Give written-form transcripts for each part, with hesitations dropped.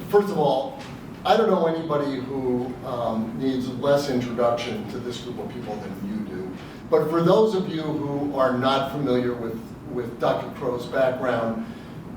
First of all, I don't know anybody who needs less introduction to this group of people than you do. But for those of you who are not familiar with Dr. Crow's background,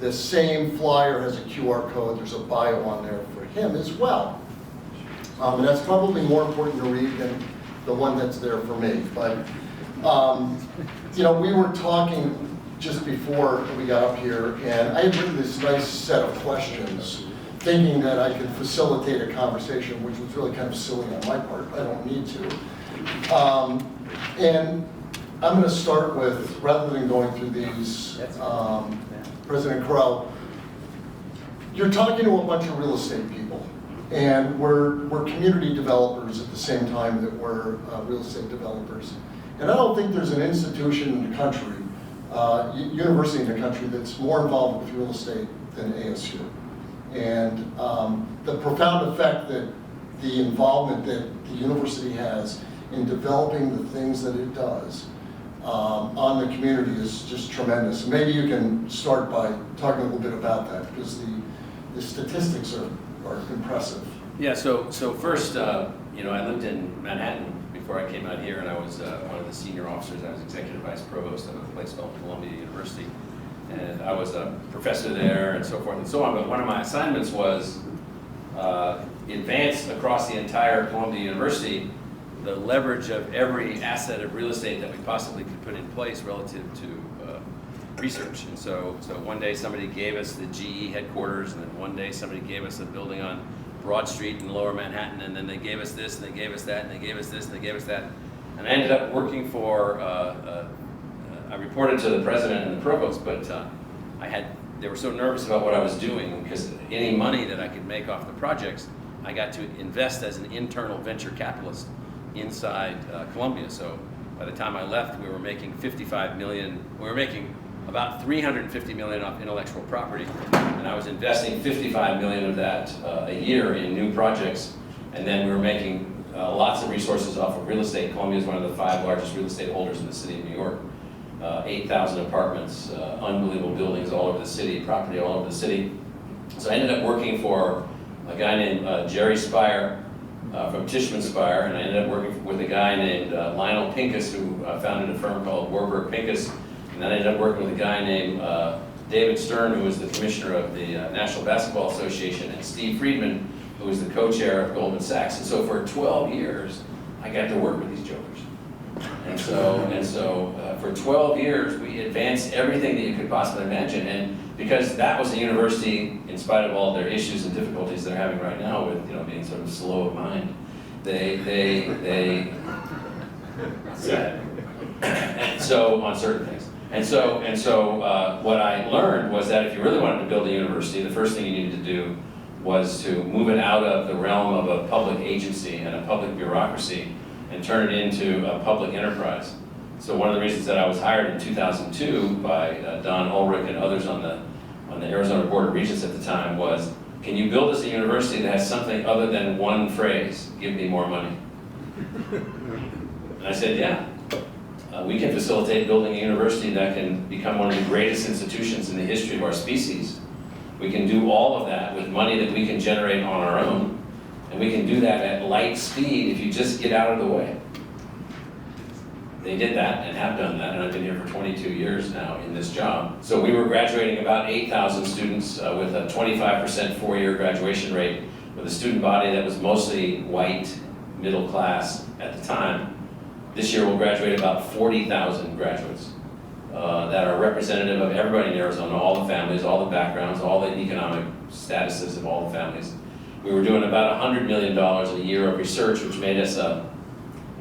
the same flyer has a QR code. There's a bio on there for him as well. And that's probably more important to read than the one that's there for me. But, you know, we were talking just before we got up here, and I had written this nice set of questions, thinking that I could facilitate a conversation, which was really kind of silly on my part. I don't need to. And I'm going to start with, rather than going through these, President Crow, you're talking to a bunch of real estate people, and we're community developers at the same time that we're real estate developers. And I don't think there's an institution in the country, university in the country, that's more involved with real estate than ASU. And the profound effect that the involvement that the university has in developing the things that it does on the community is just tremendous. And maybe you can start by talking a little bit about that, because the statistics are impressive. Yeah, so first, you know, I lived in Manhattan before I came out here, and I was one of the senior officers. I was executive vice provost of a place called Columbia University. And I was a professor there and so forth and so on. But one of my assignments was advance across the entire Columbia University the leverage of every asset of real estate that we possibly could put in place relative to research. And so one day somebody gave us the GE headquarters, and then one day somebody gave us a building on Broad Street in Lower Manhattan, and then they gave us this, and they gave us that, and they gave us this, and they gave us that. And I ended up working for, I reported to the president and the provost, but they were so nervous about what I was doing, because any money that I could make off the projects, I got to invest as an internal venture capitalist inside Columbia. So by the time I left, we were making $55 million. We were making about $350 million off intellectual property, and I was investing $55 million of that a year in new projects. And then we were making lots of resources off of real estate. Columbia is one of the 5 largest real estate holders in the city of New York. 8,000 apartments, unbelievable buildings all over the city, property all over the city. So I ended up working for a guy named Jerry Spire from Tishman Spire, and I ended up working with a guy named Lionel Pincus, who founded a firm called Warburg Pincus. And then I ended up working with a guy named David Stern, who was the commissioner of the National Basketball Association, and Steve Friedman, who was the co-chair of Goldman Sachs. And so for 12 years, I got to work with these jokers. And so for 12 years, we advanced everything that you could possibly imagine. And because that was a university, in spite of all their issues and difficulties they're having right now with, you know, being sort of slow of mind, they and so on certain things. And so what I learned was that if you really wanted to build a university, the first thing you needed to do was to move it out of the realm of a public agency and a public bureaucracy and turn it into a public enterprise. So one of the reasons that I was hired in 2002 by Don Ulrich and others on the Arizona Board of Regents at the time was, can you build us a university that has something other than one phrase, give me more money? And I said, yeah. We can facilitate building a university that can become one of the greatest institutions in the history of our species. We can do all of that with money that we can generate on our own. And we can do that at light speed if you just get out of the way. They did that and have done that, and I've been here for 22 years now in this job. So we were graduating about 8,000 students with a 25% 4-year graduation rate, with a student body that was mostly white, middle class at the time. This year we'll graduate about 40,000 graduates that are representative of everybody in Arizona, all the families, all the backgrounds, all the economic statuses of all the families. We were doing about $100 million a year of research, which made us a,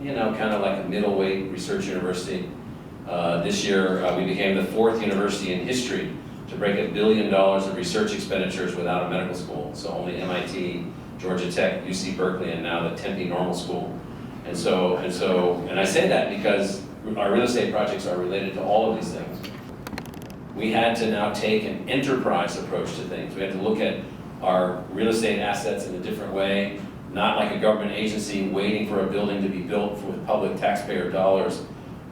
you know, kind of like a middleweight research university. This year we became the 4th university in history to break $1 billion of research expenditures without a medical school. So only MIT, Georgia Tech, UC Berkeley, and now the Tempe Normal School. And I say that because our real estate projects are related to all of these things. We had to now take an enterprise approach to things. We had to look at our real estate assets in a different way, not like a government agency waiting for a building to be built with public taxpayer dollars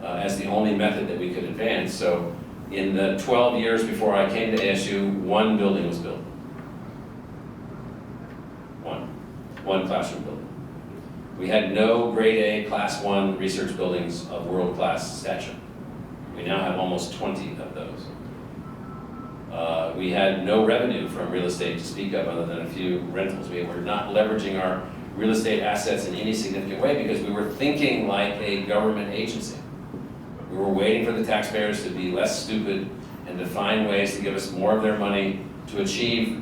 as the only method that we could advance. So in the 12 years before I came to ASU, 1 building was built. one classroom building. We had no grade A, class 1 research buildings of world-class stature. We now have almost 20 of those. We had no revenue from real estate to speak of other than a few rentals. We were not leveraging our real estate assets in any significant way because we were thinking like a government agency. We were waiting for the taxpayers to be less stupid and to find ways to give us more of their money to achieve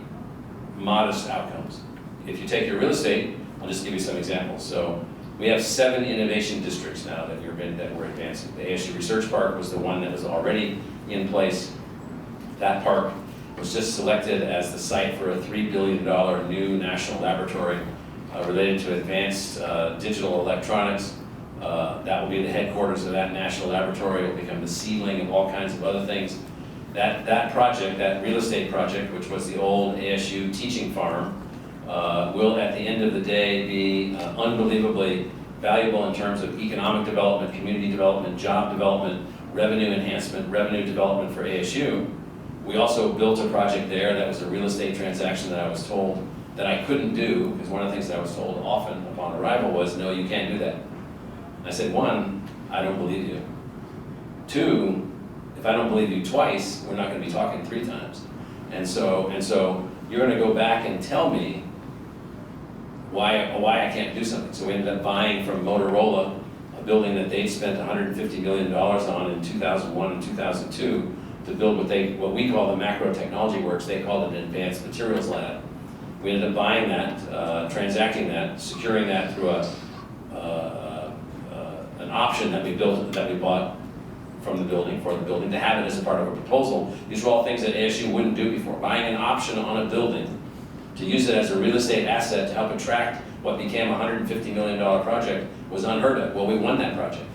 modest outcomes. If you take your real estate, I'll just give you some examples. So we have 7 innovation districts now that we're advancing. The ASU Research Park was the one that was already in place. That park was just selected as the site for a $3 billion new national laboratory related to advanced digital electronics. That will be the headquarters of that national laboratory. It will become the seedling of all kinds of other things. That project, that real estate project, which was the old ASU teaching farm, will at the end of the day be unbelievably valuable in terms of economic development, community development, job development, revenue enhancement, revenue development for ASU. We also built a project there that was a real estate transaction that I was told that I couldn't do, because one of the things that I was told often upon arrival was, no, you can't do that. I said, 1, I don't believe you. 2, if I don't believe you twice, we're not going to be talking 3 times. And so you're going to go back and tell me why I can't do something. So we ended up buying from Motorola a building that they'd spent $150 million on in 2001 and 2002 to build what we call the Macro Technology Works. They called it an Advanced Materials Lab. We ended up buying that, transacting that, securing that through an option that we bought from the building, for the building, to have it as a part of a proposal. These were all things that ASU wouldn't do before. Buying an option on a building to use it as a real estate asset to help attract what became a $150 million project was unheard of. Well, we won that project.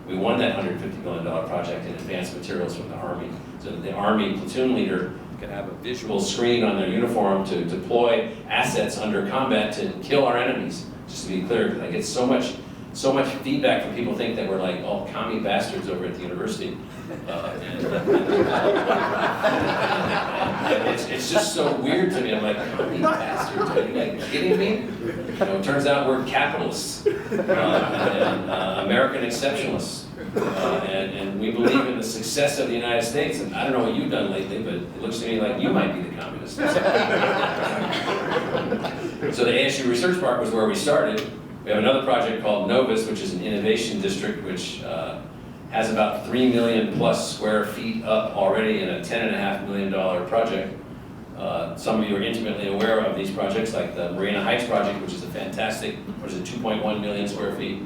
We won that $150 million project in advanced materials from the Army, so that the Army platoon leader could have a visual screen on their uniform to deploy assets under combat to kill our enemies. Just to be clear, because I get so much feedback from people think that we're like, oh, commie bastards over at the university. It's just so weird to me. I'm like, commie bastards? Are you like kidding me? It turns out we're capitalists and American exceptionalists. And we believe in the success of the United States. And I don't know what you've done lately, but it looks to me like you might be the communists. So the ASU Research Park was where we started. We have another project called Novus, which is an innovation district, which has about 3 million plus square feet up already in a $10.5 million project. Some of you are intimately aware of these projects, like the Marina Heights project, which is a fantastic, 2.1 million square feet.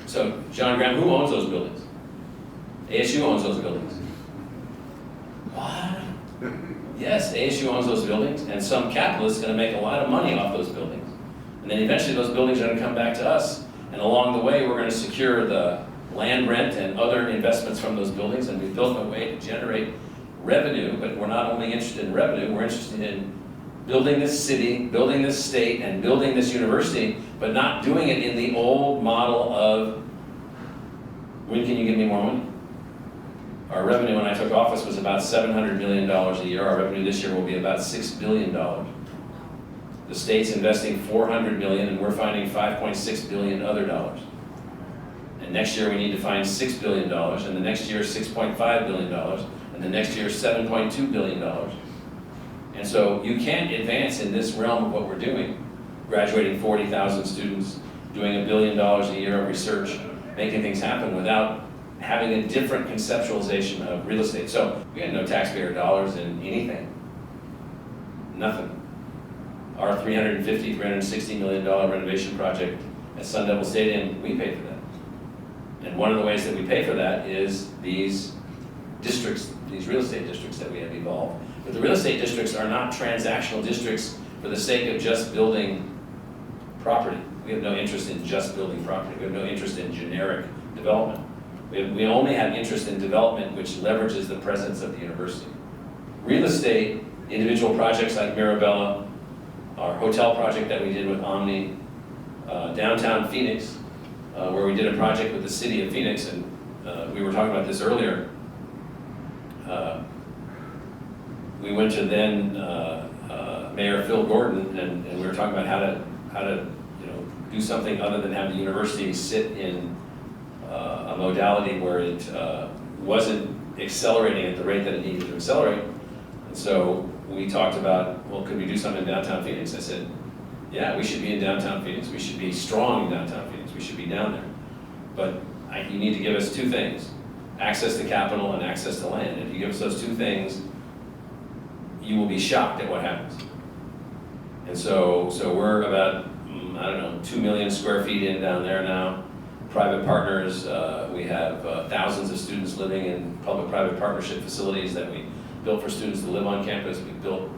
So, John Graham, who owns those buildings? ASU owns those buildings. What? Yes, ASU owns those buildings, and some capitalist is going to make a lot of money off those buildings. And then eventually those buildings are going to come back to us, and along the way we're going to secure the land rent and other investments from those buildings, and we've built a way to generate revenue, but we're not only interested in revenue, we're interested in building this city, building this state, and building this university, but not doing it in the old model of, when can you give me more money? Our revenue when I took office was about $700 million a year. Our revenue this year will be about $6 billion. The state's investing $400 million, and we're finding $5.6 billion other dollars. And next year we need to find $6 billion, and the next year $6.5 billion, and the next year $7.2 billion. And so you can't advance in this realm of what we're doing, graduating 40,000 students, doing $1 billion a year of research, making things happen without having a different conceptualization of real estate. So we had no taxpayer dollars in anything, nothing. Our $360 million renovation project at Sun Devil Stadium, we paid for that. And one of the ways that we pay for that is these districts, these real estate districts that we have evolved. But the real estate districts are not transactional districts for the sake of just building property. We have no interest in just building property. We have no interest in generic development. We only have interest in development which leverages the presence of the university. Real estate, individual projects like Mirabella, our hotel project that we did with Omni, downtown Phoenix, where we did a project with the city of Phoenix, and we were talking about this earlier. We went to then Mayor Phil Gordon, and we were talking about how do something other than have the university sit in a modality where it wasn't accelerating at the rate that it needed to accelerate. And so we talked about, well, could we do something in downtown Phoenix? I said, yeah, we should be in downtown Phoenix. We should be strong in downtown Phoenix. We should be down there. But you need to give us two things: access to capital and access to land. If you give us those two things, you will be shocked at what happens. And so we're about, 2 million square feet in down there now. Private partners, we have thousands of students living in public-private partnership facilities that we built for students to live on campus. We built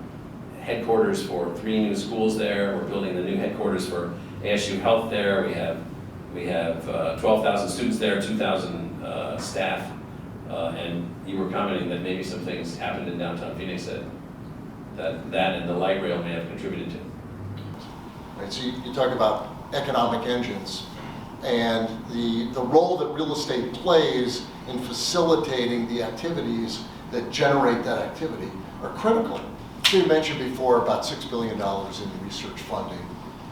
headquarters for 3 new schools there. We're building the new headquarters for ASU Health there. We have 12,000 students there, 2,000 staff. And you were commenting that maybe some things happened in downtown Phoenix that and the light rail may have contributed to. Right, so you talk about economic engines, and the role that real estate plays in facilitating the activities that generate that activity are critical. So you mentioned before about $6 billion in research funding.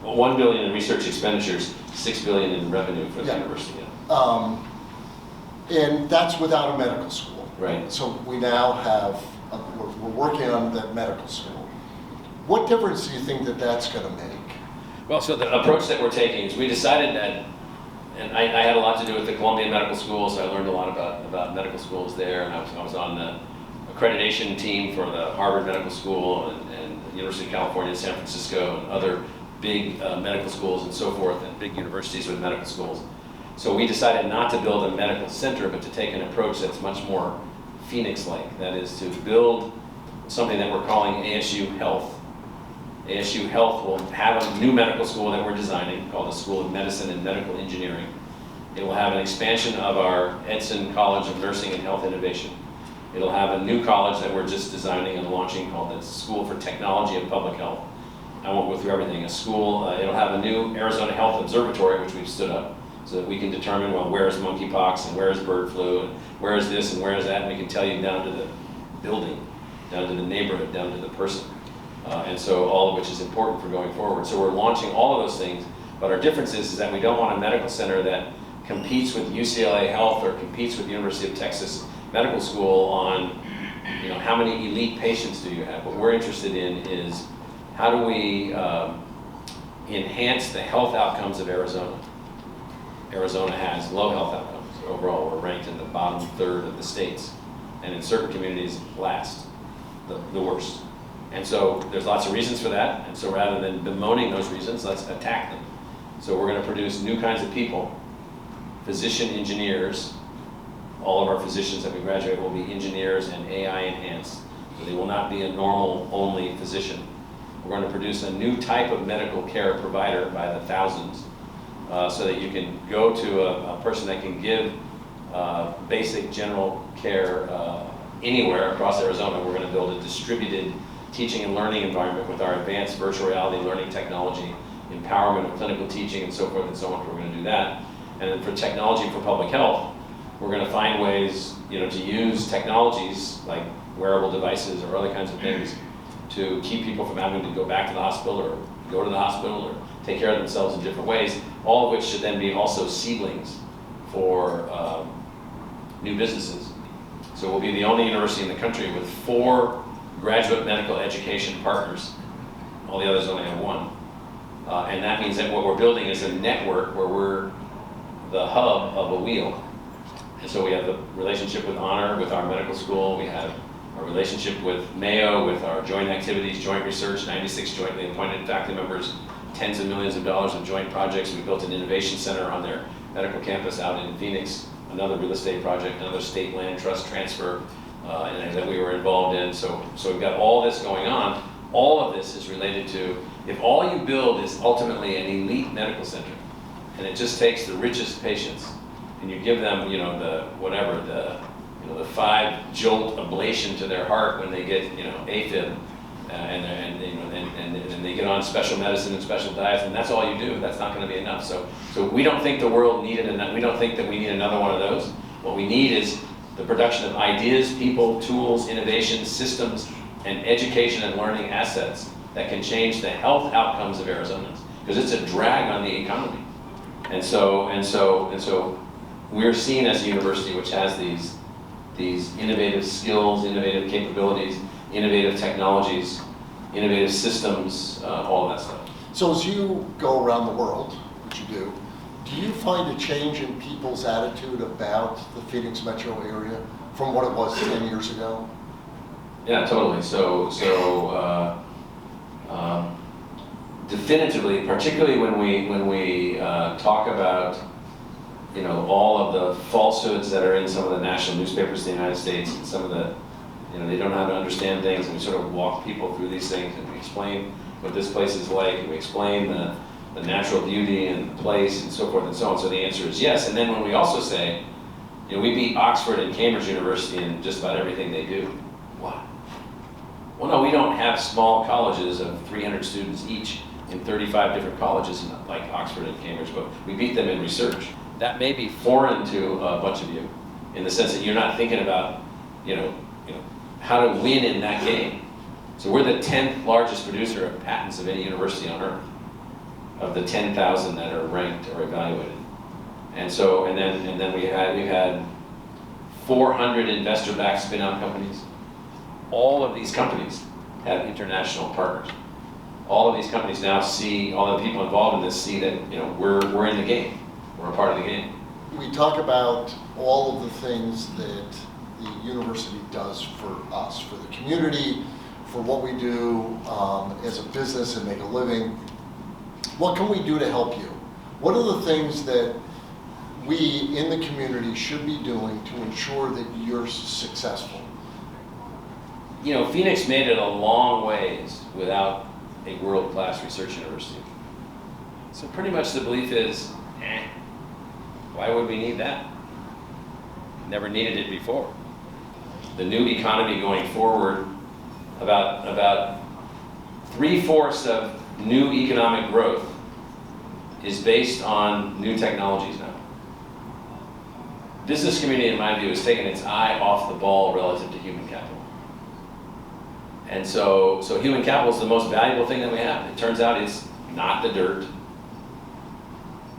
Well, $1 billion in research expenditures, $6 billion in revenue for the university. And that's without a medical school. Right. So we now have, we're working on that medical school. What difference do you think that that's going to make? Well, so the approach that we're taking is we decided that, and I had a lot to do with the Columbia Medical School, so I learned a lot about medical schools there, and I was on the accreditation team for the Harvard Medical School and the University of California in San Francisco and other big medical schools and so forth, and big universities with medical schools. So we decided not to build a medical center, but to take an approach that's much more Phoenix-like. That is to build something that we're calling ASU Health. ASU Health will have a new medical school that we're designing called the School of Medicine and Medical Engineering. It will have an expansion of our Edson College of Nursing and Health Innovation. It'll have a new college that we're just designing and launching called the School for Technology and Public Health. I won't go through everything. It'll have a new Arizona Health Observatory, which we've stood up, so that we can determine, well, where is monkeypox and where is bird flu and where is this and where is that, and we can tell you down to the building, down to the neighborhood, down to the person. And so all of which is important for going forward. So we're launching all of those things, but our difference is that we don't want a medical center that competes with UCLA Health or competes with the University of Texas Medical School on, how many elite patients do you have? What we're interested in is how do we enhance the health outcomes of Arizona. Arizona has low health outcomes. Overall, we're ranked in the bottom third of the states, and in certain communities, last, the worst. And so there's lots of reasons for that, and so rather than bemoaning those reasons, let's attack them. So we're going to produce new kinds of people, physician engineers. All of our physicians that we graduate will be engineers and AI enhanced. So they will not be a normal only physician. We're going to produce a new type of medical care provider by the thousands, so that you can go to a person that can give basic general care anywhere across Arizona. We're going to build a distributed teaching and learning environment with our advanced virtual reality learning technology, empowerment of clinical teaching and so forth and so on. We're going to do that. And then for technology for public health, we're going to find ways, to use technologies like wearable devices or other kinds of things to keep people from having to go back to the hospital or go to the hospital or take care of themselves in different ways, all of which should then be also seedlings for new businesses. So we'll be the only university in the country with 4 graduate medical education partners. All the others only have 1. And that means that what we're building is a network where we're the hub of a wheel. And so we have the relationship with Honor, with our medical school. We have a relationship with Mayo, with our joint activities, joint research, 96 jointly appointed faculty members, tens of millions of dollars of joint projects. We built an innovation center on their medical campus out in Phoenix, another real estate project, another state land trust transfer that we were involved in. So we've got all this going on. All of this is related to, if all you build is ultimately an elite medical center, and it just takes the richest patients, and you give them, the 5 jolt ablation to their heart when they get, AFib, and they get on special medicine and special diets, and that's all you do. That's not going to be enough. So we don't think the world needed enough. We don't think that we need another one of those. What we need is the production of ideas, people, tools, innovations, systems, and education and learning assets that can change the health outcomes of Arizonans. because it's a drag on the economy. And so we're seen as a university which has these innovative skills, innovative capabilities, innovative technologies, innovative systems, all of that stuff. So as you go around the world, which you do you find a change in people's attitude about the Phoenix metro area from what it was 10 years ago? Yeah, totally. So definitively, particularly when we talk about all of the falsehoods that are in some of the national newspapers in the United States, and some of the they don't know how to understand things, and we sort of walk people through these things, and we explain what this place is like, and we explain the natural beauty and the place and so forth and so on. So the answer is yes. And then when we also say, we beat Oxford and Cambridge University in just about everything they do. What? Well, no, we don't have small colleges of 300 students each in 35 different colleges like Oxford and Cambridge, but we beat them in research. That may be foreign to a bunch of you, in the sense that you're not thinking about, how to win in that game. So we're the 10th largest producer of patents of any university on earth, of the 10,000 that are ranked or evaluated. And then we've had 400 investor-backed spin-out companies. All of these companies have international partners. All of these companies now see, all the people involved in this see that we're in the game. We're a part of the game. We talk about all of the things that the university does for us, for the community, for what we do as a business and make a living. What can we do to help you? What are the things that we in the community should be doing to ensure that you're successful? Phoenix made it a long ways without a world-class research university. So pretty much the belief is, why would we need that? Never needed it before. The new economy going forward, about 3/4 of new economic growth is based on new technologies now. Business community, in my view, has taken its eye off the ball relative to human capital. And so human capital is the most valuable thing that we have. It turns out it's not the dirt.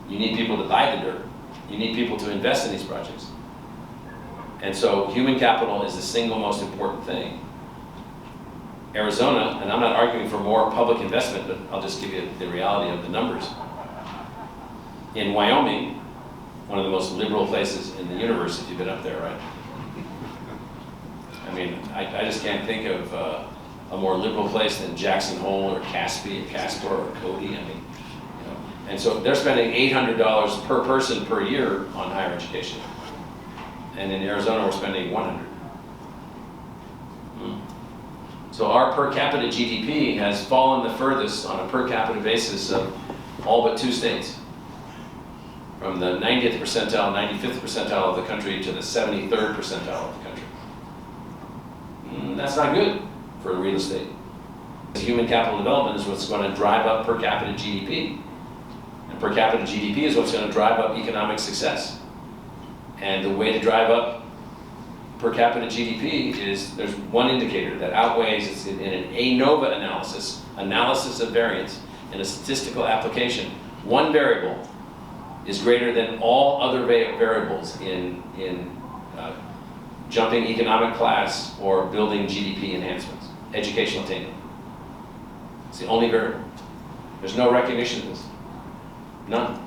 You need people to buy the dirt. You need people to invest in these projects. And so human capital is the single most important thing. Arizona, and I'm not arguing for more public investment, but I'll just give you the reality of the numbers. In Wyoming, one of the most liberal places in the universe, if you've been up there, right? I mean, I just can't think of a more liberal place than Jackson Hole or Castor or Cody. I mean, and so they're spending $800 per person per year on higher education. And in Arizona, we're spending $100. So our per capita GDP has fallen the furthest on a per capita basis of all but 2 states. From the 90th percentile, 95th percentile of the country to the 73rd percentile of the country. That's not good for real estate. Human capital development is what's going to drive up per capita GDP. And per capita GDP is what's going to drive up economic success. And the way to drive up per capita GDP is, there's one indicator that outweighs, it's in an ANOVA analysis of variance, in a statistical application. One variable is greater than all other variables in jumping economic class or building GDP enhancements, educational attainment. It's the only variable. There's no recognition of this. None.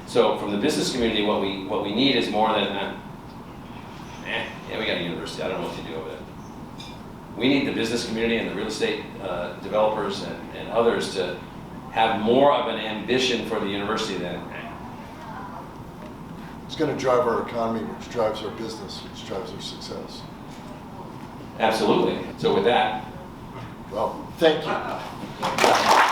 So from the business community, what we need is more than yeah, we got a university, I don't know what to do over there. We need the business community and the real estate developers and others to have more of an ambition for the university than It's going to drive our economy, which drives our business, which drives our success. Absolutely. So with that, well, thank you.